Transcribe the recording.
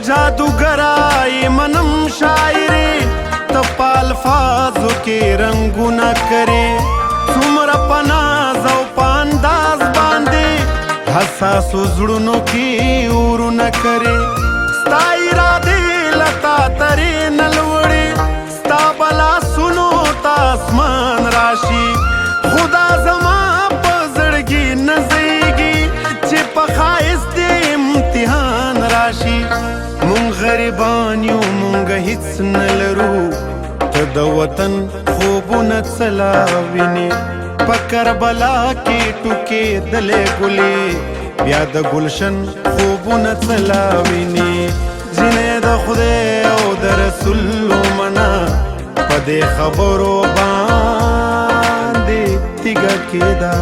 जादूगराई मनम शायरी तप अल्फाजो के रंगुना करे څومره پناز او پانداز باندې حساسو زړونو کې ورونه کرے ستا ارادې لتا ترې نلوړې ستا بلا سنو تا اسمان راشي خدا زما په زړګي نزيږي چې په ښایست دې امتحان راشي مونږ غریبان یو مونږ هیڅ نه لرو ته د وطن خوبونه څلا وینې په کربلا کې ټوکې دلې ګلې بیا د گلشن خوبونه څلا وینې ځینې د خدای او د رسول ومنه په دې خبرو باندې تیږه کېده